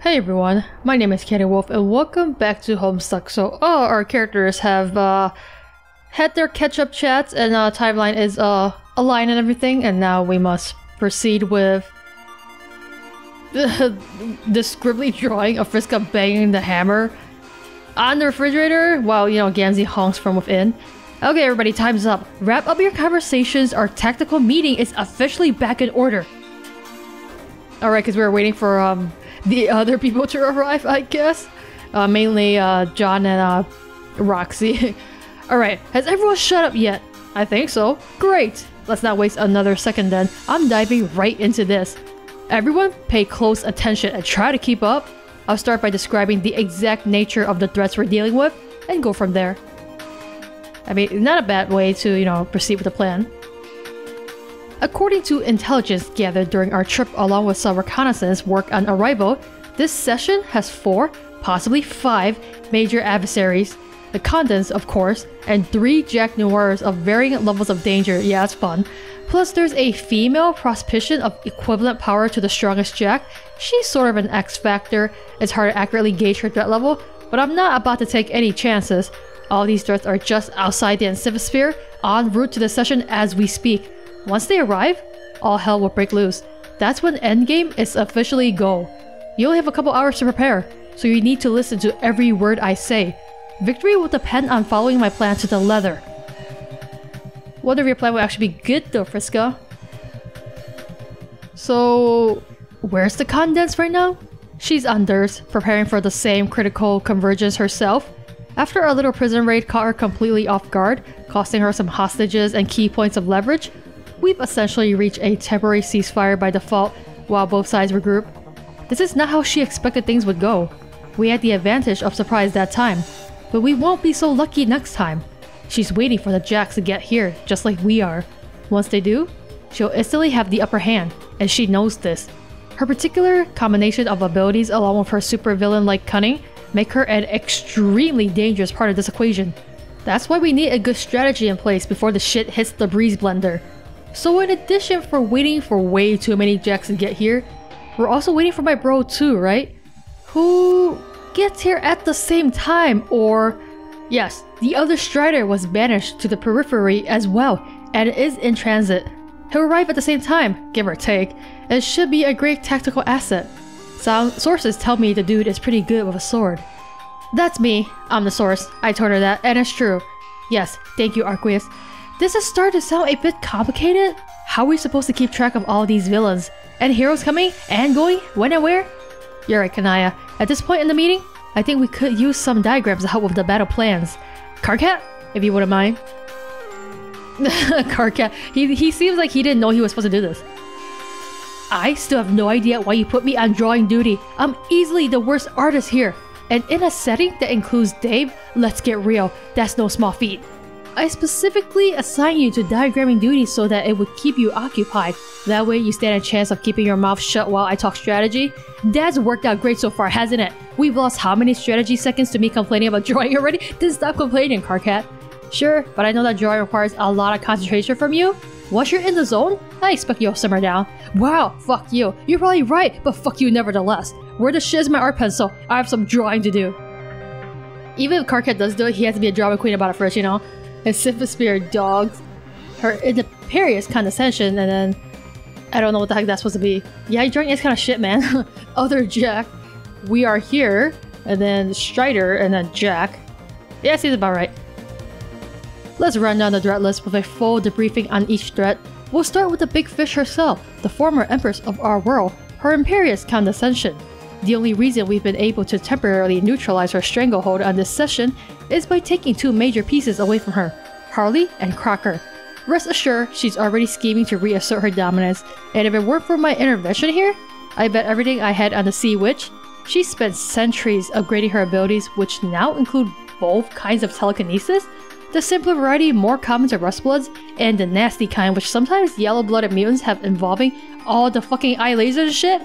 Hey everyone, my name is chaoticwolph and welcome back to Homestuck. So, our characters have had their catch-up chats and timeline is aligned and everything, and now we must proceed with this scribbly drawing of Friska banging the hammer on the refrigerator while, you know, Gamzee honks from within. Okay everybody, time's up. Wrap up your conversations, our tactical meeting is officially back in order. Alright, because we were waiting for the other people to arrive, I guess. Mainly John and Roxy. Alright, has everyone shut up yet? I think so. Great! Let's not waste another second then. I'm diving right into this. Everyone pay close attention and try to keep up. I'll start by describing the exact nature of the threats we're dealing with and go from there. I mean, not a bad way to, you know, proceed with the plan. According to intelligence gathered during our trip along with some reconnaissance work on arrival, this session has 4, possibly 5 major adversaries. The Condesce, of course, and 3 Jack Noirs of varying levels of danger. Yeah, it's fun. Plus there's a female prospician of equivalent power to the strongest Jack. She's sort of an X factor. It's hard to accurately gauge her threat level, but I'm not about to take any chances. All these threats are just outside the Insivisphere, en route to the session as we speak. Once they arrive, all hell will break loose. That's when Endgame is officially go. You only have a couple hours to prepare, so you need to listen to every word I say. Victory will depend on following my plan to the letter. Wonder if your plan will actually be good though, Friska. So, where's the Condesce right now? She's unders, preparing for the same critical convergence herself. After our little prison raid caught her completely off guard, costing her some hostages and key points of leverage, we've essentially reached a temporary ceasefire by default while both sides regroup. This is not how she expected things would go. We had the advantage of surprise that time, but we won't be so lucky next time. She's waiting for the Jacks to get here, just like we are. Once they do, she'll instantly have the upper hand, and she knows this. Her particular combination of abilities along with her supervillain-like cunning make her an extremely dangerous part of this equation. That's why we need a good strategy in place before the shit hits the breeze blender. So in addition for waiting for way too many Jacks to get here, we're also waiting for my bro too, right? Who gets here at the same time, or... Yes, the other Strider was banished to the periphery as well, and is in transit. He'll arrive at the same time, give or take, and should be a great tactical asset. Sources tell me the dude is pretty good with a sword. That's me, I'm the source. I told her that, and it's true. Yes, thank you, Arqueus. This is starting to sound a bit complicated. How are we supposed to keep track of all these villains? And heroes coming and going? When and where? You're right, Kanaya. At this point in the meeting, I think we could use some diagrams to help with the battle plans. Karkat, if you wouldn't mind. Karkat, he seems like he didn't know he was supposed to do this. I still have no idea why you put me on drawing duty. I'm easily the worst artist here. And in a setting that includes Dave, let's get real, that's no small feat. I specifically assigned you to diagramming duty so that it would keep you occupied. That way you stand a chance of keeping your mouth shut while I talk strategy. That's worked out great so far, hasn't it? We've lost how many strategy seconds to me complaining about drawing already? Then stop complaining, Karkat. Sure, but I know that drawing requires a lot of concentration from you. Once you're in the zone, I expect you'll simmer down. Wow, fuck you. You're probably right, but fuck you nevertheless. Where the shit is my art pencil? I have some drawing to do. Even if Karkat does do it, he has to be a drama queen about it first, you know? His Insivisphere dogs, her imperious condescension, and then I don't know what the heck that's supposed to be. Yeah, drawing is kind of shit, man. Other Jack, we are here, and then Strider, and then Jack. Yeah, seems about right. Let's run down the threat list with a full debriefing on each threat. We'll start with the big fish herself, the former empress of our world, her imperious condescension. The only reason we've been able to temporarily neutralize her stranglehold on this session is by taking 2 major pieces away from her, Harley and Crocker. Rest assured, she's already scheming to reassert her dominance, and if it weren't for my intervention here, I bet everything I had on the Sea Witch, she spent centuries upgrading her abilities, which now include both kinds of telekinesis, the simpler variety more common to Rustbloods, and the nasty kind which sometimes yellow-blooded mutants have involving all the fucking eye lasers and shit.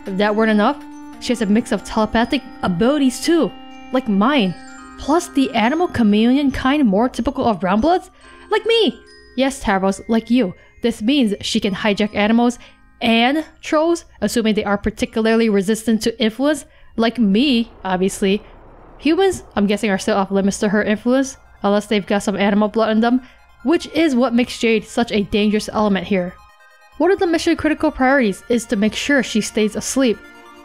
If that weren't enough, she has a mix of telepathic abilities too, like mine, plus the animal chameleon kind more typical of brownbloods, like me! Yes, Taros, like you. This means she can hijack animals and trolls, assuming they are particularly resistant to influence, Like me, obviously. Humans, I'm guessing, are still off limits to her influence, unless they've got some animal blood in them, which is what makes Jade such a dangerous element here. One of the mission critical priorities is to make sure she stays asleep.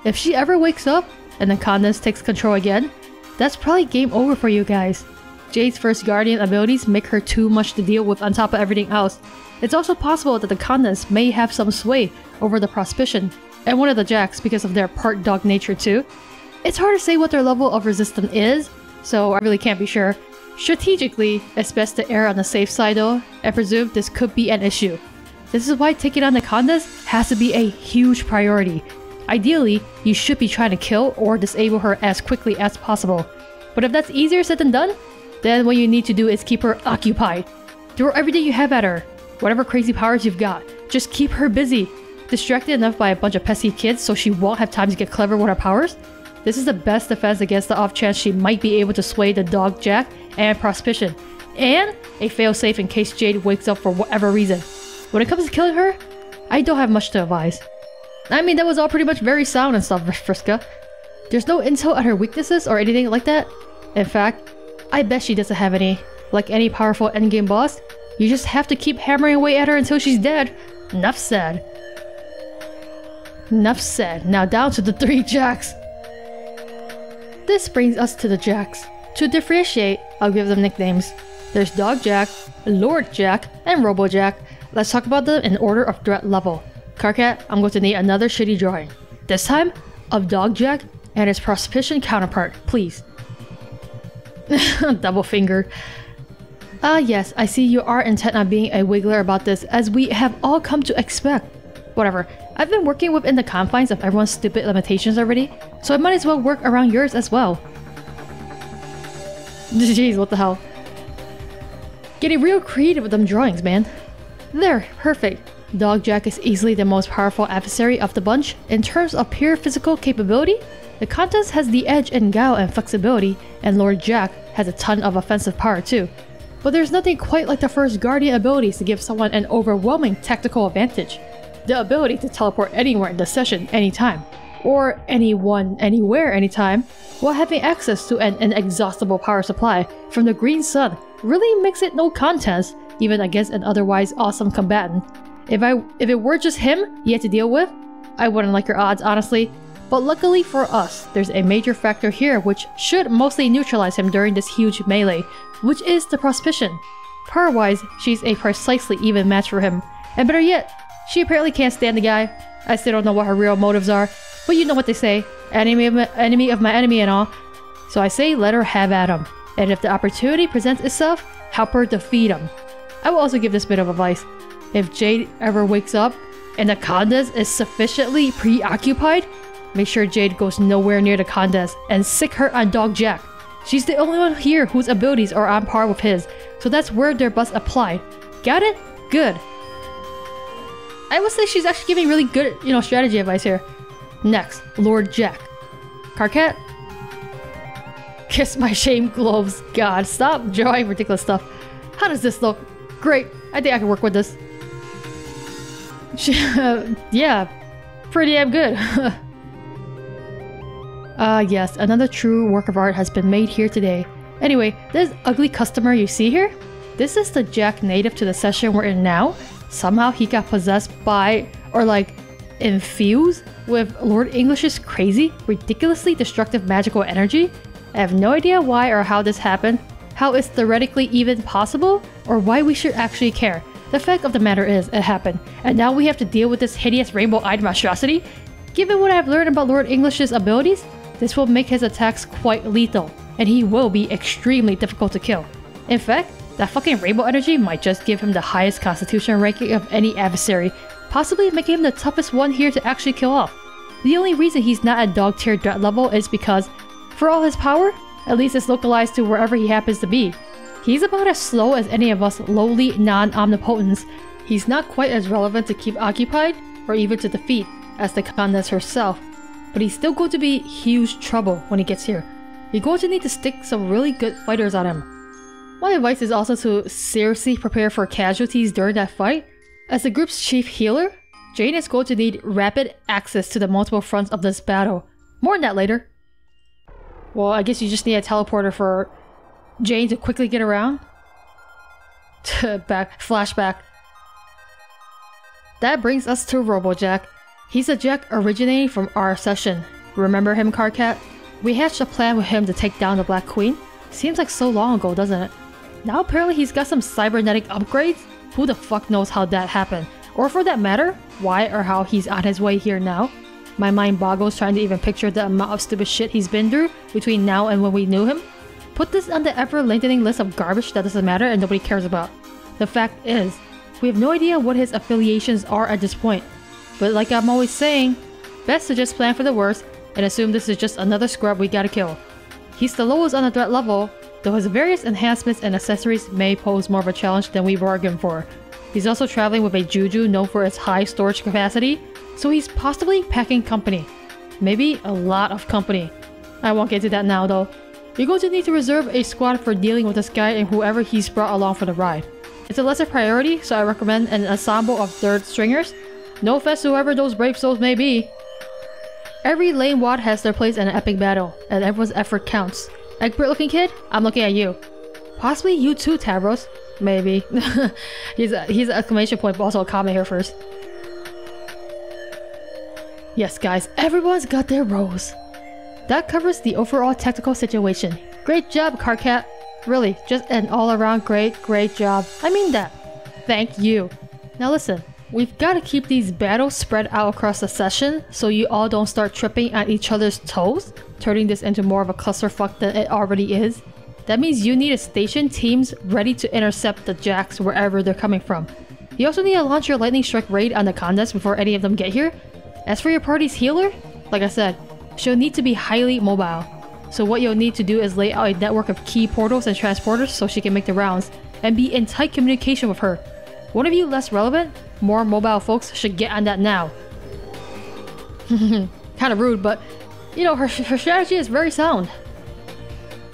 If she ever wakes up, and then Condesce takes control again, that's probably game over for you guys. Jade's first guardian abilities make her too much to deal with on top of everything else. It's also possible that the Condesce may have some sway over the Prospician, and one of the Jacks because of their part dog nature too. It's hard to say what their level of resistance is, so I really can't be sure. Strategically, it's best to err on the safe side though, and presume this could be an issue. This is why taking on the Condesce has to be a huge priority. Ideally, you should be trying to kill or disable her as quickly as possible. But if that's easier said than done, then what you need to do is keep her occupied. Throw everything you have at her. Whatever crazy powers you've got, just keep her busy. Distracted enough by a bunch of pesky kids so she won't have time to get clever with her powers? This is the best defense against the off chance she might be able to sway the Dog Jack and Prospician, and a failsafe in case Jade wakes up for whatever reason. When it comes to killing her, I don't have much to advise. I mean, that was all pretty much very sound and stuff, Friska. There's no intel on her weaknesses or anything like that. In fact, I bet she doesn't have any. Like any powerful endgame boss, you just have to keep hammering away at her until she's dead. Enough said. Enough said. Now down to the 3 Jacks. This brings us to the Jacks. To differentiate, I'll give them nicknames. There's Dog Jack, Lord Jack, and Robo Jack. Let's talk about them in order of threat level. Carcat, I'm going to need another shitty drawing. This time, of Dog Jack and his Prospician counterpart, please. Double finger. Yes, I see you are intent on being a wiggler about this, as we have all come to expect. Whatever, I've been working within the confines of everyone's stupid limitations already, so I might as well work around yours as well. Jeez, what the hell. Getting real creative with them drawings, man. There, perfect. Dog Jack is easily the most powerful adversary of the bunch. In terms of pure physical capability, the Condesce has the edge in guile and flexibility, and Lord Jack has a ton of offensive power too. But there's nothing quite like the first Guardian abilities to give someone an overwhelming tactical advantage. The ability to teleport anywhere in the session anytime, or anyone anywhere anytime, while having access to an inexhaustible power supply from the Green Sun really makes it no contest, even against an otherwise awesome combatant. If it were just him you had to deal with, I wouldn't like your odds honestly, but luckily for us, there's a major factor here which should mostly neutralize him during this huge melee, which is the Prospician. Power-wise, she's a precisely even match for him, and better yet, she apparently can't stand the guy. I still don't know what her real motives are, but you know what they say, enemy of my enemy and all. So I say let her have at him, and if the opportunity presents itself, help her defeat him. I will also give this bit of advice. If Jade ever wakes up, and the Condesce is sufficiently preoccupied, make sure Jade goes nowhere near the Condesce and sick her on Dog Jack. She's the only one here whose abilities are on par with his, so that's where they're best applied. Got it? Good. I would say she's actually giving really good, strategy advice here. Next, Lord Jack. Carcat? Kiss my shame gloves. God, stop drawing ridiculous stuff. How does this look? Great. I think I can work with this. Yeah, pretty damn good. Yes, another true work of art has been made here today. Anyway, this ugly customer you see here? This is the Jack native to the session we're in now. Somehow he got possessed by, or like, infused with Lord English's crazy, ridiculously destructive magical energy. I have no idea why or how this happened, how it's theoretically even possible, or why we should actually care. The fact of the matter is, it happened, and now we have to deal with this hideous rainbow-eyed monstrosity? Given what I've learned about Lord English's abilities, this will make his attacks quite lethal, and he will be extremely difficult to kill. In fact, that fucking rainbow energy might just give him the highest constitution ranking of any adversary, possibly making him the toughest one here to actually kill off. The only reason he's not at dog tier threat level is because, for all his power, at least it's localized to wherever he happens to be. He's about as slow as any of us lowly non-omnipotents. He's not quite as relevant to keep occupied, or even to defeat, as the Condesce herself, but he's still going to be huge trouble when he gets here. You're going to need to stick some really good fighters on him. My advice is also to seriously prepare for casualties during that fight. As the group's chief healer, Jane is going to need rapid access to the multiple fronts of this battle. More on that later. Well, I guess you just need a teleporter for Jane to quickly get around. Flashback. That brings us to Robojack. He's a Jack originating from our session. Remember him, Cardcat? We hatched a plan with him to take down the Black Queen. Seems like so long ago, doesn't it? Now apparently he's got some cybernetic upgrades? Who the fuck knows how that happened? Or for that matter, why or how he's on his way here now? My mind boggles trying to even picture the amount of stupid shit he's been through between now and when we knew him. Put this on the ever-lengthening list of garbage that doesn't matter and nobody cares about. The fact is, we have no idea what his affiliations are at this point. But like I'm always saying, best to just plan for the worst and assume this is just another scrub we gotta kill. He's the lowest on the threat level, though his various enhancements and accessories may pose more of a challenge than we bargained for. He's also traveling with a Juju known for its high storage capacity, so he's possibly packing company. Maybe a lot of company. I won't get to that now though. You're going to need to reserve a squad for dealing with this guy and whoever he's brought along for the ride. It's a lesser priority, so I recommend an ensemble of third stringers. No offense to whoever those brave souls may be. Every lane wad has their place in an epic battle, and everyone's effort counts. Egbert looking kid? I'm looking at you. Possibly you too, Tavros. Maybe. he's an exclamation point, but also a comment here first. Yes guys, everyone's got their roles. That covers the overall tactical situation. Great job, Cardcat. Really, just an all-around great job. I mean that. Thank you. Now listen, we've got to keep these battles spread out across the session so you all don't start tripping on each other's toes, turning this into more of a clusterfuck than it already is. That means you need to station teams ready to intercept the Jacks wherever they're coming from. You also need to launch your Lightning Strike raid on the Condesce before any of them get here. As for your party's healer, like I said, she'll need to be highly mobile. So what you'll need to do is lay out a network of key portals and transporters so she can make the rounds, and be in tight communication with her. One of you less relevant, more mobile folks should get on that now. Kinda rude, but you know, her strategy is very sound.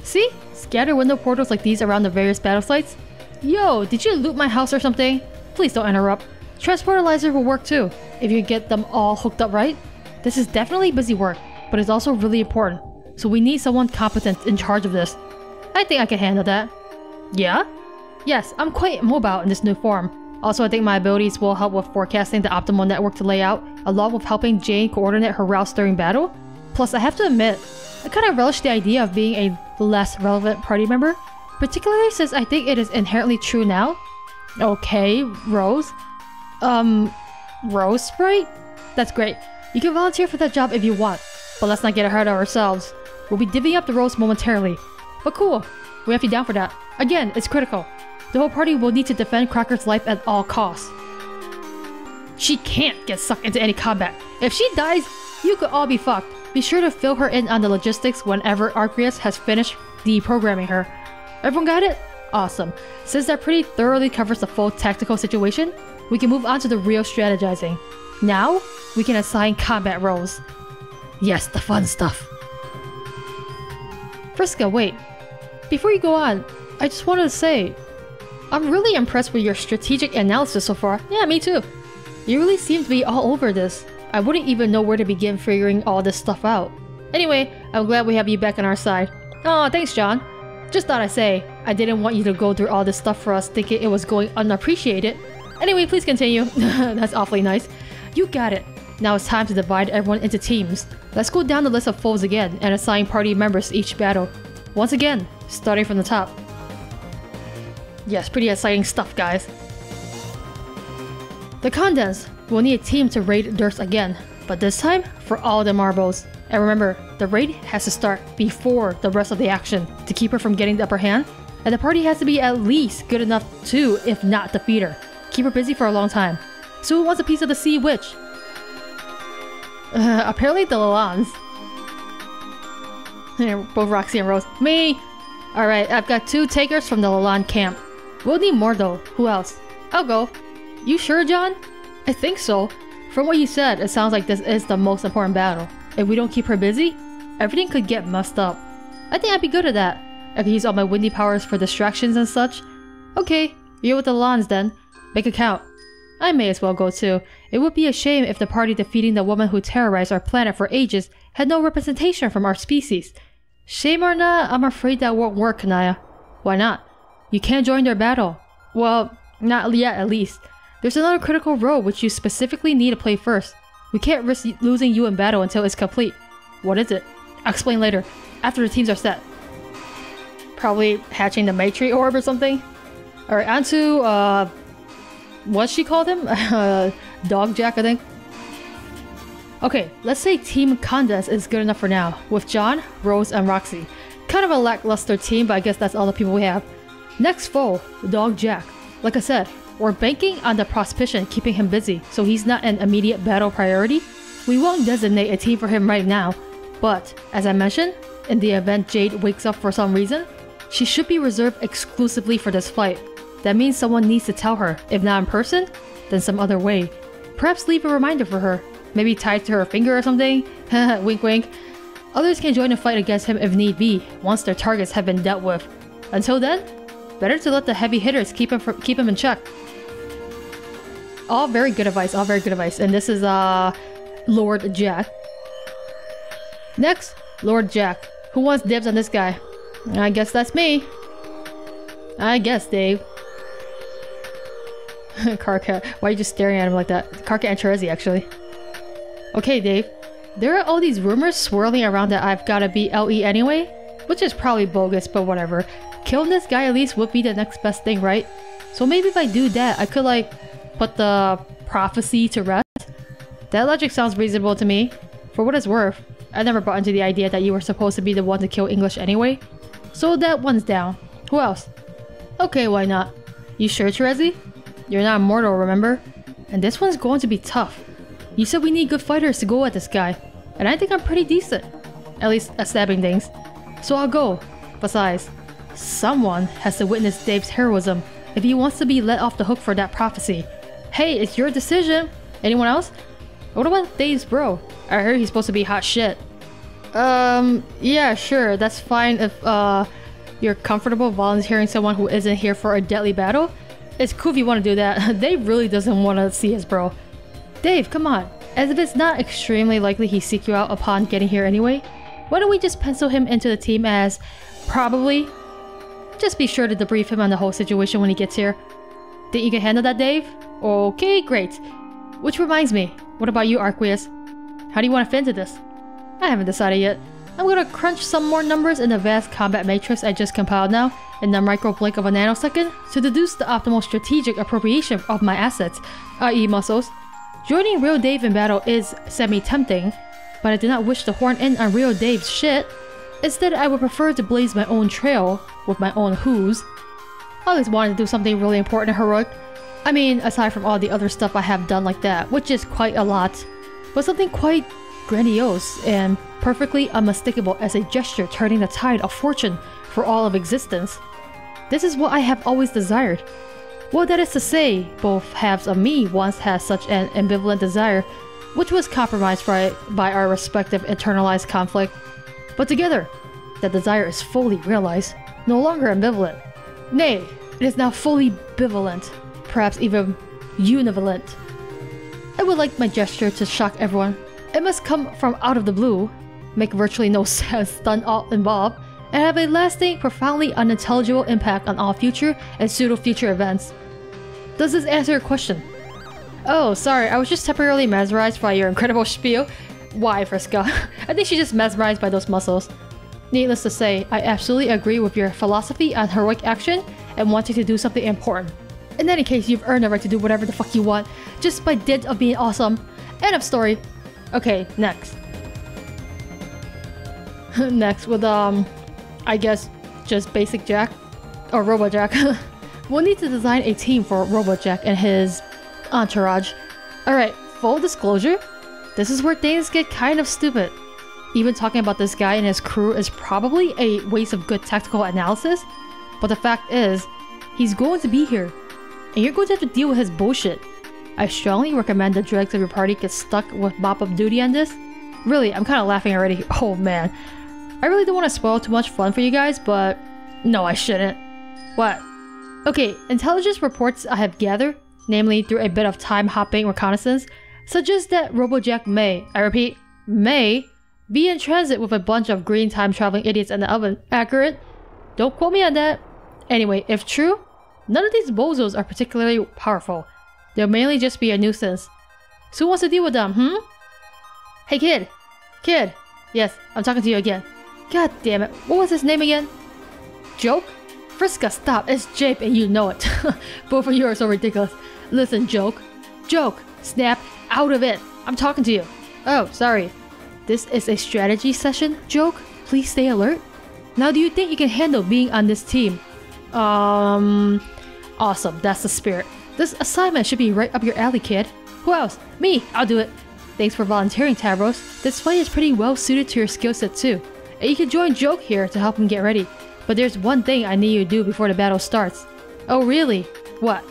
See? Scatter window portals like these around the various battle sites. Yo, did you loot my house or something? Please don't interrupt. Transportalizer will work too, if you get them all hooked up right. This is definitely busy work, but it's also really important. So we need someone competent in charge of this. I think I can handle that. Yeah? Yes, I'm quite mobile in this new form. Also, I think my abilities will help with forecasting the optimal network to lay out, along with helping Jane coordinate her routes during battle. Plus, I have to admit, I kind of relish the idea of being a less relevant party member, particularly since I think it is inherently true now. Okay, Rose. Rose Sprite? That's great. You can volunteer for that job if you want, but let's not get ahead of ourselves. We'll be divvying up the roles momentarily. But cool, we have you down for that. Again, it's critical. The whole party will need to defend Crocker's life at all costs. She can't get sucked into any combat. If she dies, you could all be fucked. Be sure to fill her in on the logistics whenever Arceus has finished deprogramming her. Everyone got it? Awesome. Since that pretty thoroughly covers the full tactical situation, we can move on to the real strategizing. Now, we can assign combat roles. Yes, the fun stuff. Friska, wait. Before you go on, I just wanted to say, I'm really impressed with your strategic analysis so far. Yeah, me too. You really seem to be all over this. I wouldn't even know where to begin figuring all this stuff out. Anyway, I'm glad we have you back on our side. Aw, thanks, John. Just thought I'd say, I didn't want you to go through all this stuff for us thinking it was going unappreciated. Anyway, please continue. That's awfully nice. You got it. Now it's time to divide everyone into teams. Let's go down the list of foes again and assign party members each battle. Once again, starting from the top. Yes, pretty exciting stuff, guys. The Condesce will need a team to raid Durst again, but this time for all the marbles. And remember, the raid has to start before the rest of the action to keep her from getting the upper hand, and the party has to be at least good enough to, if not defeat her. Keep her busy for a long time. So who wants a piece of the Sea Witch? Apparently the Lalans. Both Roxy and Rose. Me! Alright, I've got 2 takers from the Lalan camp. We'll need more though. Who else? I'll go. You sure, John? I think so. From what you said, it sounds like this is the most important battle. If we don't keep her busy, everything could get messed up. I think I'd be good at that. I could use all my windy powers for distractions and such. Okay, you're with the Lalans then. Make it count. I may as well go too. It would be a shame if the party defeating the woman who terrorized our planet for ages had no representation from our species. Shame or not, I'm afraid that won't work, Kanaya. Why not? You can't join their battle. Well, not yet at least. There's another critical role which you specifically need to play first. We can't risk losing you in battle until it's complete. What is it? I'll explain later, after the teams are set. Probably hatching the Maitri orb or something. Alright, on to, what she called him? Dog Jack, I think. Okay, let's say Team Condesce is good enough for now, with John, Rose, and Roxy. Kind of a lackluster team, but I guess that's all the people we have. Next foe, Dog Jack. Like I said, we're banking on the prospicion keeping him busy, so he's not an immediate battle priority. We won't designate a team for him right now, but, as I mentioned, in the event Jade wakes up for some reason, she should be reserved exclusively for this fight. That means someone needs to tell her, if not in person, then some other way. Perhaps leave a reminder for her, maybe tied to her finger or something, wink wink. Others can join the fight against him if need be, once their targets have been dealt with. Until then, better to let the heavy hitters keep him in check. All very good advice, all very good advice. And this is Lord Jack. Next, Lord Jack. Who wants dibs on this guy? I guess that's me. I guess, Dave. Carcat. Why are you just staring at him like that? Carcat and Terezi, actually. Okay, Dave. There are all these rumors swirling around that I've gotta be LE anyway, which is probably bogus, but whatever. Killing this guy at least would be the next best thing, right? So maybe if I do that, I could like put the prophecy to rest. That logic sounds reasonable to me. For what it's worth, I never bought into the idea that you were supposed to be the one to kill English anyway. So that one's down. Who else? Okay, why not? You sure, Terezi? You're not immortal, remember? And this one's going to be tough. You said we need good fighters to go at this guy, and I think I'm pretty decent. At least at stabbing things. So I'll go. Besides, someone has to witness Dave's heroism if he wants to be let off the hook for that prophecy. Hey, it's your decision. Anyone else? What about Dave's bro? I heard he's supposed to be hot shit. Yeah, sure. That's fine if, you're comfortable volunteering someone who isn't here for a deadly battle. It's cool if you want to do that. Dave really doesn't want to see his bro. Dave, come on. As if it's not extremely likely he'd seek you out upon getting here anyway. Why don't we just pencil him into the team as probably? Just be sure to debrief him on the whole situation when he gets here. Think you can handle that, Dave? Okay, great. Which reminds me, what about you, Arqueus? How do you want to fit into this? I haven't decided yet. I'm gonna crunch some more numbers in the vast combat matrix I just compiled now, in the micro blink of a nanosecond, to deduce the optimal strategic appropriation of my assets, i.e. muscles. Joining real Dave in battle is semi-tempting, but I do not wish to horn in on real Dave's shit. Instead, I would prefer to blaze my own trail with my own who's. I always wanted to do something really important and heroic. I mean, aside from all the other stuff I have done like that, which is quite a lot, but something quite grandiose and perfectly unmistakable as a gesture turning the tide of fortune for all of existence. This is what I have always desired. Well, that is to say, both halves of me once had such an ambivalent desire, which was compromised by our respective internalized conflict. But together, that desire is fully realized, no longer ambivalent. Nay, it is now fully bivalent, perhaps even univalent. I would like my gesture to shock everyone. It must come from out of the blue, make virtually no sense stun all involved, and have a lasting, profoundly unintelligible impact on all future and pseudo-future events. Does this answer your question? Oh, sorry, I was just temporarily mesmerized by your incredible spiel. Why, Friska? I think she's just mesmerized by those muscles. Needless to say, I absolutely agree with your philosophy on heroic action and wanting to do something important. In any case, you've earned the right to do whatever the fuck you want, just by dint of being awesome. End of story. Okay, next. Next with, I guess, just basic Jack. Or Robo Jack. We'll need to design a team for Robo Jack and his entourage. Alright, full disclosure, this is where things get kind of stupid. Even talking about this guy and his crew is probably a waste of good tactical analysis, but the fact is, he's going to be here, and you're going to have to deal with his bullshit. I strongly recommend the dregs of your party get stuck with mop-up duty on this. Really, I'm kind of laughing already. Oh man. I really don't want to spoil too much fun for you guys, but no, I shouldn't. What? Okay, intelligence reports I have gathered, namely through a bit of time-hopping reconnaissance, suggest that RoboJack may, I repeat, may, Be in transit with a bunch of green time-traveling idiots in the oven. Accurate? Don't quote me on that. Anyway, if true, none of these bozos are particularly powerful. They'll mainly just be a nuisance. So who wants to deal with them, Hey kid! Kid! Yes, I'm talking to you again. God damn it, what was his name again? Joke? Friska, stop, it's Jape and you know it. Both of you are so ridiculous. Listen, Joke. Joke! Snap out of it! I'm talking to you. Oh, sorry. This is a strategy session, Joke? Please stay alert. Now do you think you can handle being on this team? Awesome, that's the spirit. This assignment should be right up your alley, kid. Who else? Me! I'll do it! Thanks for volunteering, Tavros. This fight is pretty well suited to your skill set too. And you can join Joke here to help him get ready. But there's one thing I need you to do before the battle starts. Oh really? What?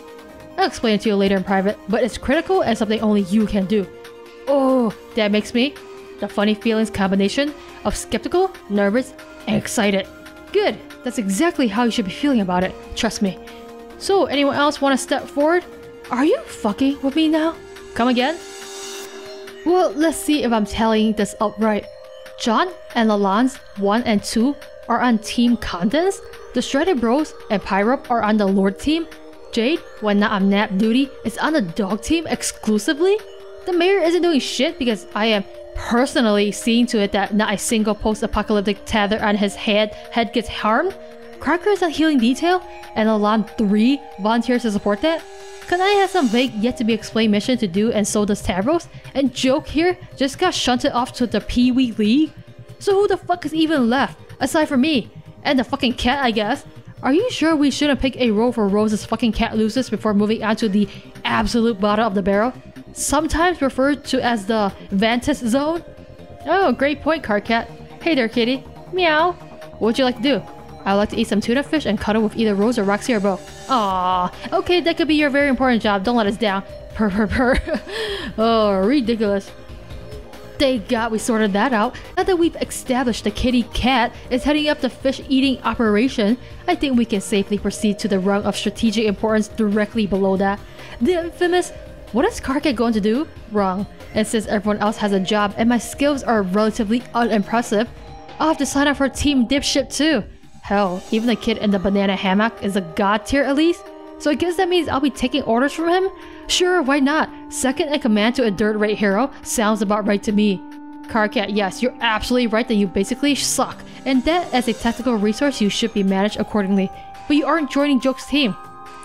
I'll explain it to you later in private, but it's critical and something only you can do. Oh, that makes me the funny feelings combination of skeptical, nervous, and excited. Good! That's exactly how you should be feeling about it, trust me. So, anyone else want to step forward? Are you fucking with me now? Come again? Well, let's see if I'm telling this up right. John and Lalance 1 and 2 are on Team Condesce. The Shredded Bros and Pyrup are on the Lord team. Jade, when not on nap duty, is on the Dog team exclusively. The mayor isn't doing shit because I am personally seeing to it that not a single post-apocalyptic tether on his head gets harmed. Crocker is on healing detail, and Alan 3 volunteers to support that. Kanai has some vague yet-to-be-explained mission to do, and so does Tavros, and Joke here just got shunted off to the Pee-wee League. So who the fuck is even left, aside from me? And the fucking cat, I guess? Are you sure we shouldn't pick a role for Rose's fucking cat loses before moving on to the absolute bottom of the barrel? Sometimes referred to as the Vantis Zone? Oh, great point, Carcat. Hey there, kitty. Meow. What would you like to do? I would like to eat some tuna fish and cuddle with either Rose or Roxy or both. Aww. Okay, that could be your very important job. Don't let us down. Purr purr purr. Oh, ridiculous. Thank God we sorted that out. Now that we've established the kitty cat is heading up the fish-eating operation, I think we can safely proceed to the rung of strategic importance directly below that. The infamous, what is Carcat going to do? Wrong. And since everyone else has a job and my skills are relatively unimpressive, I'll have to sign up for Team Dipshit too. Hell, even the kid in the banana hammock is a god tier at least. So I guess that means I'll be taking orders from him? Sure, why not? Second in command to a dirt-rate hero sounds about right to me. Carcat, yes, you're absolutely right that you basically suck, and that as a tactical resource you should be managed accordingly. But you aren't joining Joke's team,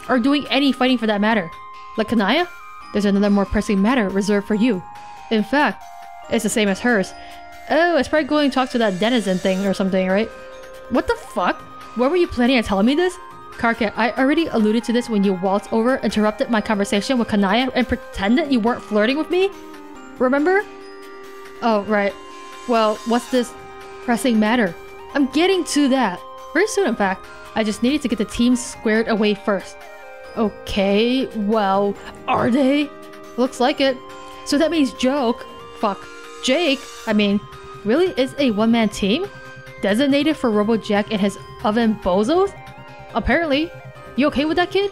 or doing any fighting for that matter. Like Kanaya? There's another more pressing matter reserved for you. In fact, it's the same as hers. Oh, it's probably going to talk to that denizen thing or something, right? What the fuck? Why were you planning on telling me this? Carcat, I already alluded to this when you waltzed over, interrupted my conversation with Kanaya, and pretended you weren't flirting with me? Remember? Oh, right. Well, what's this pressing matter? I'm getting to that. Very soon, in fact. I just needed to get the team squared away first. Okay, well, are they? Looks like it. So that means Jake, I mean, really is a one-man team? Designated for Robojack and his oven bozos? Apparently. You okay with that, kid?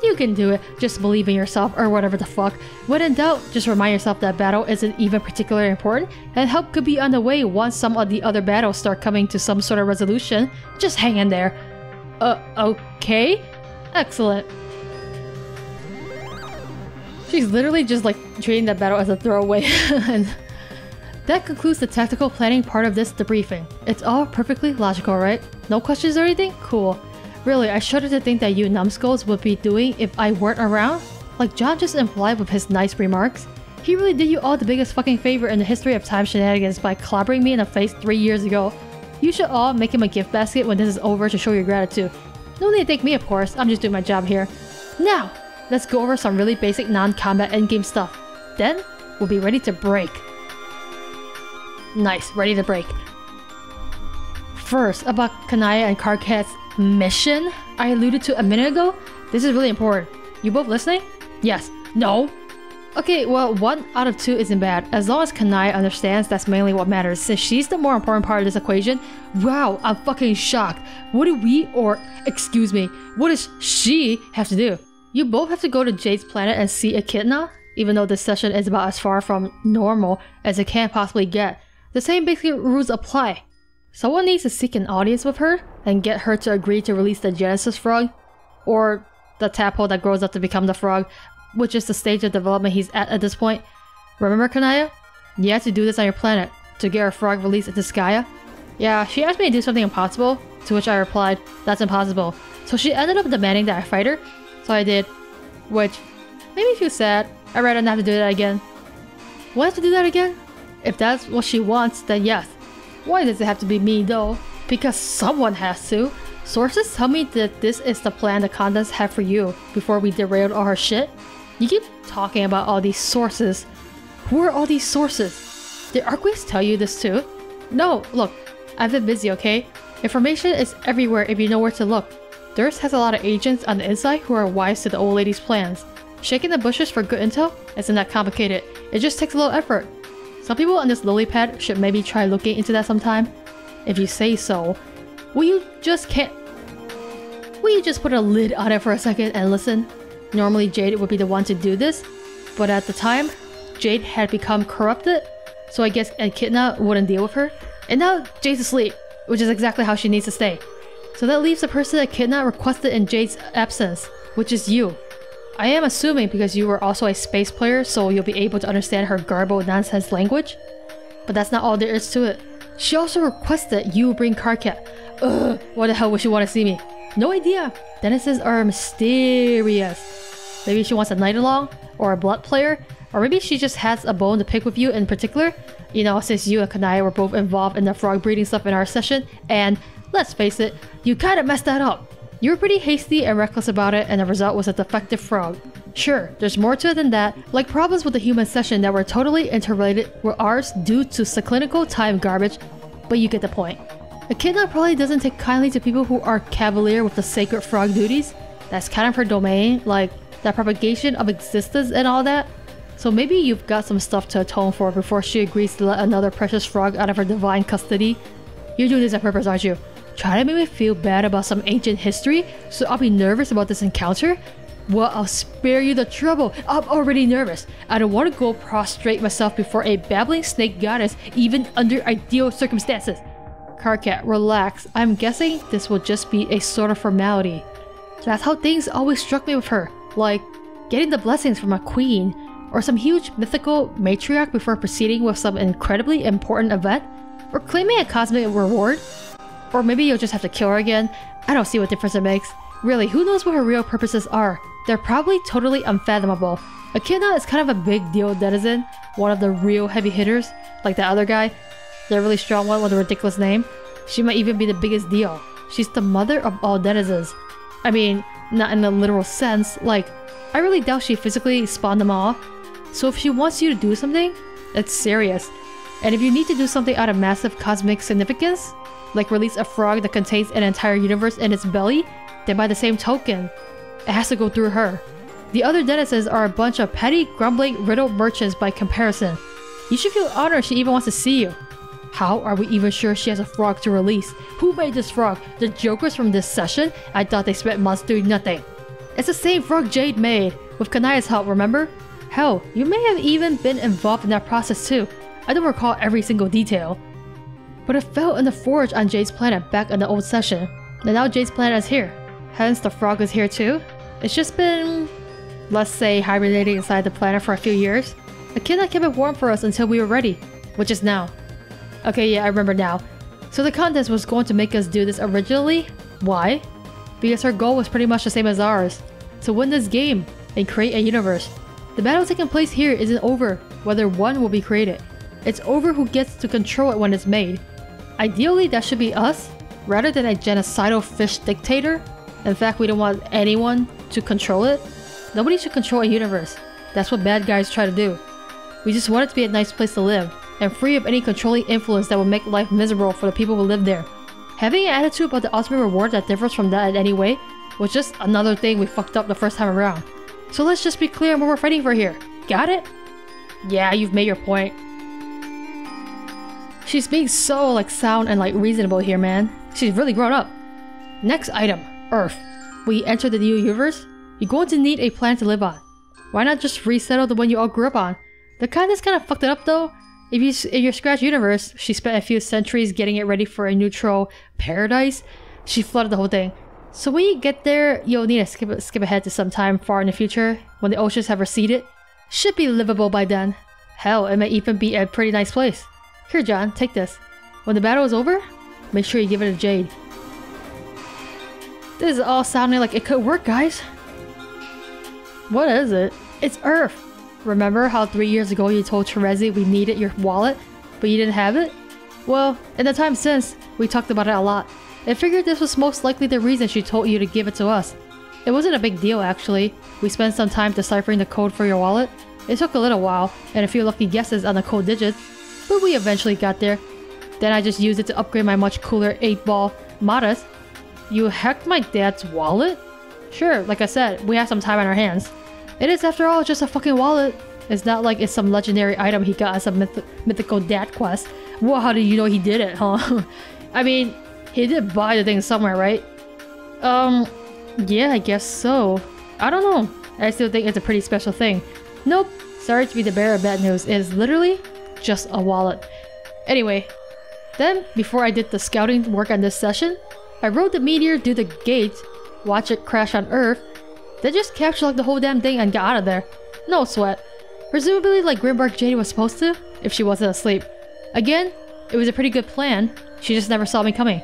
You can do it. Just believe in yourself or whatever the fuck. When in doubt, just remind yourself that battle isn't even particularly important and help could be on the way once some of the other battles start coming to some sort of resolution. Just hang in there. Okay? Excellent. She's literally just like treating that battle as a throwaway. And that concludes the tactical planning part of this debriefing. It's all perfectly logical, right? No questions or anything? Cool. Really, I shudder to think that you numbskulls would be doing if I weren't around? Like John just implied with his nice remarks. He really did you all the biggest fucking favor in the history of time shenanigans by clobbering me in the face 3 years ago. You should all make him a gift basket when this is over to show your gratitude. No need to thank me, of course. I'm just doing my job here. Now, let's go over some really basic non-combat endgame stuff. Then, we'll be ready to break. Nice, ready to break. First, about Kanaya and Carcat's mission I alluded to a minute ago. This is really important. You both listening? Yes. No? Okay, well, 1 out of 2 isn't bad. As long as Kanaya understands, that's mainly what matters. Since she's the more important part of this equation, wow, I'm fucking shocked. What do we, or excuse me, what does she have to do? You both have to go to Jade's planet and see Echidna? even though this session is about as far from normal as it can possibly get. The same basic rules apply. Someone needs to seek an audience with her and get her to agree to release the Genesis frog, or the tadpole that grows up to become the frog, which is the stage of development he's at this point. Remember, Kanaya? You had to do this on your planet to get her frog released into Skya. Yeah, she asked me to do something impossible, to which I replied, that's impossible. So she ended up demanding that I fight her, so I did, which made me feel sad. I'd rather not have to do that again. Will I have to do that again? If that's what she wants, then yes. Why does it have to be me though? Because someone has to. Sources tell me that this is the plan the Condesce had for you before we derailed all her shit. You keep talking about all these sources. Who are all these sources? Did Arqueus tell you this too? No, look, I've been busy, okay? Information is everywhere if you know where to look. Durst has a lot of agents on the inside who are wise to the old lady's plans. Shaking the bushes for good intel isn't that complicated. It just takes a little effort. Some people on this lily pad should maybe try looking into that sometime. If you say so. Will you just put a lid on it for a second and listen? Normally Jade would be the one to do this, but at the time, Jade had become corrupted, so I guess Echidna wouldn't deal with her. And now Jade's asleep, which is exactly how she needs to stay. So that leaves the person Echidna requested in Jade's absence, which is you. I am assuming because you were also a space player, so you'll be able to understand her garbled nonsense language. But that's not all there is to it. She also requested you bring Karkat. Ugh, why the hell would she want to see me? No idea. Denizens are mysterious. Maybe she wants a night along, or a blood player, or maybe she just has a bone to pick with you in particular. You know, since you and Kanaya were both involved in the frog breeding stuff in our session, and let's face it, you kinda messed that up. You were pretty hasty and reckless about it, and the result was a defective frog. Sure, there's more to it than that, like problems with the human session that were totally interrelated with ours due to clinical time garbage, but you get the point. Echidna probably doesn't take kindly to people who are cavalier with the sacred frog duties. That's kind of her domain, like that propagation of existence and all that. So maybe you've got some stuff to atone for before she agrees to let another precious frog out of her divine custody. You're doing this on purpose, aren't you? Trying to make me feel bad about some ancient history, so I'll be nervous about this encounter? Well, I'll spare you the trouble. I'm already nervous. I don't want to go prostrate myself before a babbling snake goddess, even under ideal circumstances. Karkat, relax. I'm guessing this will just be a sort of formality. That's how things always struck me with her. Like, getting the blessings from a queen, or some huge mythical matriarch before proceeding with some incredibly important event, or claiming a cosmic reward. Or maybe you'll just have to kill her again. I don't see what difference it makes. Really, who knows what her real purposes are? They're probably totally unfathomable. Echidna is kind of a big deal denizen, one of the real heavy hitters, like that other guy, the really strong one with a ridiculous name. She might even be the biggest deal. She's the mother of all denizens. I mean, not in a literal sense, like, I really doubt she physically spawned them all. So if she wants you to do something, it's serious. And if you need to do something out of massive cosmic significance, like release a frog that contains an entire universe in its belly, then by the same token, it has to go through her. The other denizens are a bunch of petty, grumbling, riddled merchants by comparison. You should feel honored she even wants to see you. How are we even sure she has a frog to release? Who made this frog? The jokers from this session? I thought they spent months doing nothing. It's the same frog Jade made, with Kanaya's help, remember? Hell, you may have even been involved in that process too. I don't recall every single detail. But it fell in the forge on Jade's planet back in the old session, and now Jade's planet is here. Hence the frog is here too. It's just been, let's say, hibernating inside the planet for a few years. Echidna kept it warm for us until we were ready, which is now. Okay, yeah, I remember now. So the Condesce was going to make us do this originally. Why? Because her goal was pretty much the same as ours. To win this game and create a universe. The battle taking place here isn't over whether one will be created. It's over who gets to control it when it's made. Ideally, that should be us, rather than a genocidal fish dictator. In fact, we don't want anyone to control it. Nobody should control a universe. That's what bad guys try to do. We just want it to be a nice place to live, and free of any controlling influence that will make life miserable for the people who live there. Having an attitude about the ultimate reward that differs from that in any way was just another thing we fucked up the first time around. So let's just be clear on what we're fighting for here. Got it? Yeah, you've made your point. She's being so sound and reasonable here, man. She's really grown up. Next item, Earth. When you enter the new universe, you're going to need a planet to live on. Why not just resettle the one you all grew up on? The Condesce kind of fucked it up though. In your Scratch universe, she spent a few centuries getting it ready for a neutral paradise. She flooded the whole thing. So when you get there, you'll need to skip ahead to some time far in the future, when the oceans have receded. Should be livable by then. Hell, it may even be a pretty nice place. Here, John, take this. When the battle is over, make sure you give it to Jade. This is all sounding like it could work, guys. What is it? It's Earth. Remember how 3 years ago you told Terezi we needed your wallet, but you didn't have it? Well, in the time since, we talked about it a lot. I figured this was most likely the reason she told you to give it to us. It wasn't a big deal actually. We spent some time deciphering the code for your wallet. It took a little while, and a few lucky guesses on the code digits, but we eventually got there. Then I just used it to upgrade my much cooler 8-ball Modest. You hacked my dad's wallet? Sure, like I said, we have some time on our hands. It is after all just a fucking wallet. It's not like it's some legendary item he got as a mythical dad quest. Well, how do you know he did it, huh? I mean, he did buy the thing somewhere, right? Yeah, I guess so. I don't know. I still think it's a pretty special thing. Nope. Sorry to be the bearer of bad news. It is literally just a wallet. Anyway, then, before I did the scouting work on this session, I rode the meteor through the gate, watch it crash on Earth, then just capture like the whole damn thing and get out of there. No sweat. Presumably like Grimbark Jade was supposed to, if she wasn't asleep. Again, it was a pretty good plan, she just never saw me coming.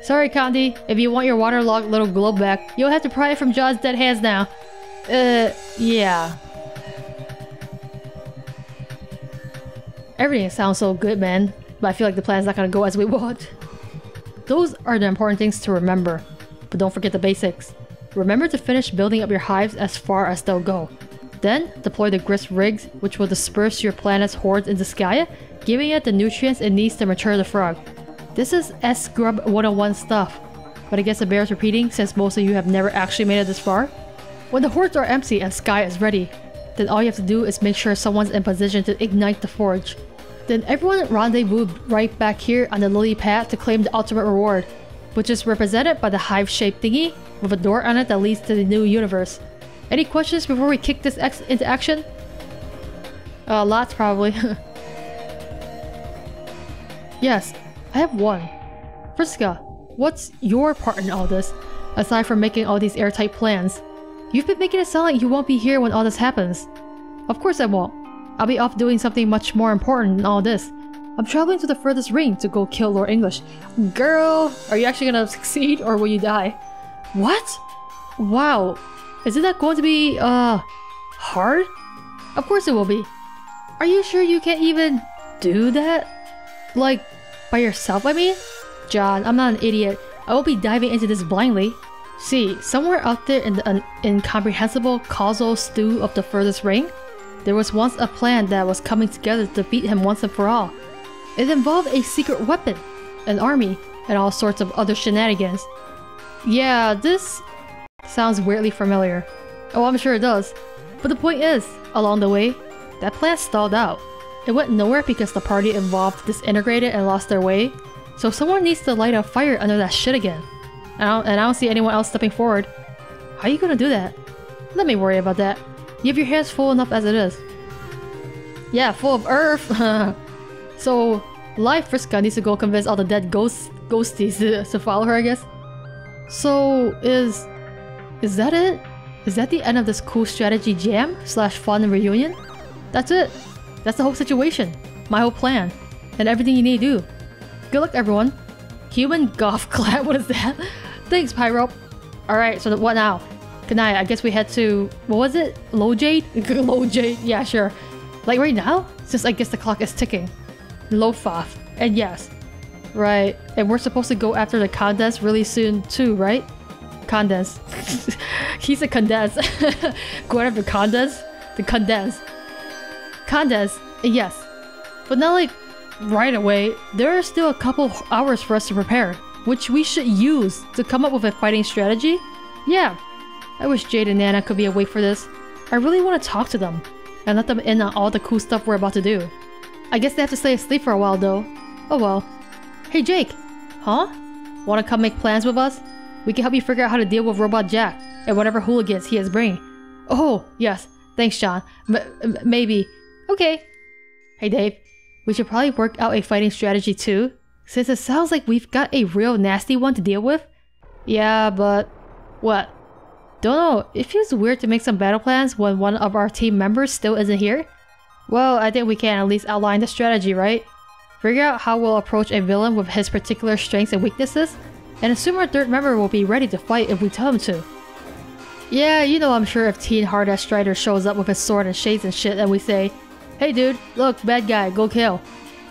Sorry, Condi, if you want your waterlogged little globe back, you'll have to pry it from John's dead hands now. Yeah. Everything sounds so good, man, but I feel like the plan's not gonna go as we want. Those are the important things to remember, but don't forget the basics. Remember to finish building up your hives as far as they'll go. Then, deploy the grist rigs, which will disperse your planet's hordes into Skya, giving it the nutrients it needs to mature the frog. This is S-Scrub 101 stuff, but I guess it bears repeating since most of you have never actually made it this far. When the hordes are empty and Skya is ready, then all you have to do is make sure someone's in position to ignite the forge. Then everyone rendezvous right back here on the lily pad to claim the ultimate reward, which is represented by the hive-shaped thingy with a door on it that leads to the new universe. Any questions before we kick this into action? Lots probably. Yes, I have one. Friska, what's your part in all this, aside from making all these airtight plans? You've been making it sound like you won't be here when all this happens. Of course I won't. I'll be off doing something much more important than all this. I'm traveling to the furthest ring to go kill Lord English. Girl, are you actually gonna succeed or will you die? What? Wow. Isn't that going to be, hard? Of course it will be. Are you sure you can't even do that? Like, by yourself, I mean? John, I'm not an idiot. I won't be diving into this blindly. See, somewhere out there in the incomprehensible causal stew of the furthest ring, there was once a plan that was coming together to defeat him once and for all. It involved a secret weapon, an army, and all sorts of other shenanigans. Yeah, this sounds weirdly familiar. Oh, I'm sure it does. But the point is, along the way, that plan stalled out. It went nowhere because the party involved disintegrated and lost their way. So someone needs to light a fire under that shit again. And I don't see anyone else stepping forward. How are you gonna do that? Let me worry about that. You have your hands full enough as it is. Yeah, full of earth. So, Live Friska needs to go convince all the dead ghosties to follow her, I guess. So, is that it? Is that the end of this cool strategy jam / fun reunion? That's it. That's the whole situation. My whole plan. And everything you need to do. Good luck, everyone. Human golf clap, what is that? Thanks, Pyro. Alright, so what now? Kanaya, I guess we head to... what was it? Low Jade? Low Jade, yeah, sure. Like right now? Since I guess the clock is ticking. Lofaf. And yes. Right. And we're supposed to go after the Condesce really soon too, right? Condesce. He's a Condesce. Go after Condesce? The Condesce. Condesce, yes. But not like right away. There are still a couple hours for us to prepare, which we should use to come up with a fighting strategy. Yeah. I wish Jade and Nana could be awake for this. I really want to talk to them and let them in on all the cool stuff we're about to do. I guess they have to stay asleep for a while though. Oh well. Hey Jake! Huh? Wanna come make plans with us? We can help you figure out how to deal with Robot Jack and whatever hooligans he is bringing. Oh, yes. Thanks, John. Maybe. Okay. Hey, Dave. We should probably work out a fighting strategy too, since it sounds like we've got a real nasty one to deal with. Yeah, but... What? Don't know. It feels weird to make some battle plans when one of our team members still isn't here. Well, I think we can at least outline the strategy, right? Figure out how we'll approach a villain with his particular strengths and weaknesses, and assume our third member will be ready to fight if we tell him to. Yeah, you know, I'm sure if Teen Hard-ass Strider shows up with his sword and shades and shit and we say, "Hey dude, look, bad guy, go kill."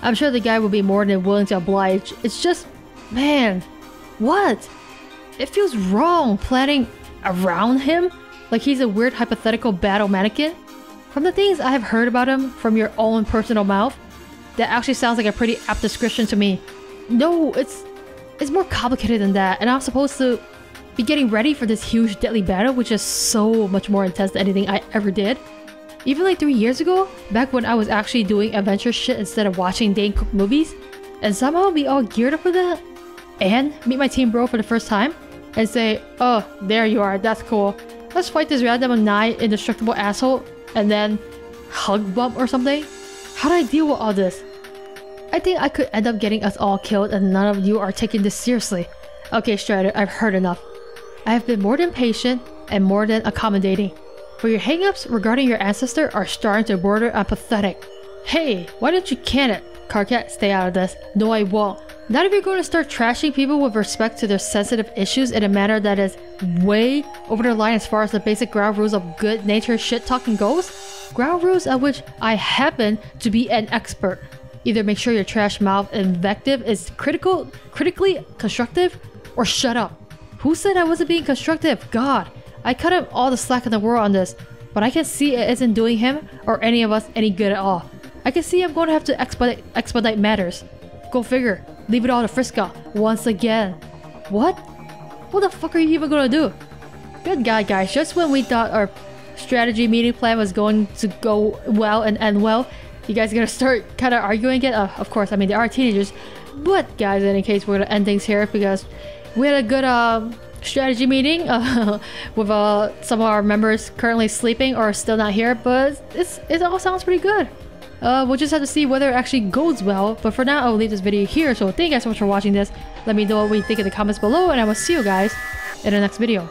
I'm sure the guy will be more than willing to oblige. It's just... Man... What? It feels wrong planning around him? Like he's a weird hypothetical battle mannequin? From the things I have heard about him from your own personal mouth, that actually sounds like a pretty apt description to me. No, it's more complicated than that, and I'm supposed to be getting ready for this huge deadly battle, which is so much more intense than anything I ever did. Even like 3 years ago, back when I was actually doing adventure shit instead of watching Dane Cook movies, and somehow be all geared up for that, and meet my team bro for the first time, and say, "Oh, there you are, that's cool. Let's fight this random nigh indestructible asshole," and then hug bump or something. How do I deal with all this? I think I could end up getting us all killed and none of you are taking this seriously. Okay, Strider, I've heard enough. I have been more than patient and more than accommodating. But your hangups regarding your ancestor are starting to border on pathetic. Hey, why don't you can it? Carcat, stay out of this. No, I won't. Not if you're going to start trashing people with respect to their sensitive issues in a manner that is way over the line as far as the basic ground rules of good natured shit talking goes. Ground rules at which I happen to be an expert. Either make sure your trash mouth invective is critically constructive, or shut up. Who said I wasn't being constructive? God, I cut him all the slack in the world on this, but I can see it isn't doing him or any of us any good at all. I can see I'm going to have to expedite matters. Go figure. Leave it all to Frisco once again. What? What the fuck are you even gonna do? Good God, guys. Just when we thought our strategy meeting plan was going to go well and end well, you guys are gonna start kind of arguing again? Of course, I mean, they are teenagers. But guys, in any case, we're gonna end things here because we had a good strategy meeting with some of our members currently sleeping or still not here, but it all sounds pretty good. We'll just have to see whether it actually goes well, but for now I'll leave this video here, so thank you guys so much for watching this. Let me know what you think in the comments below, and I will see you guys in the next video.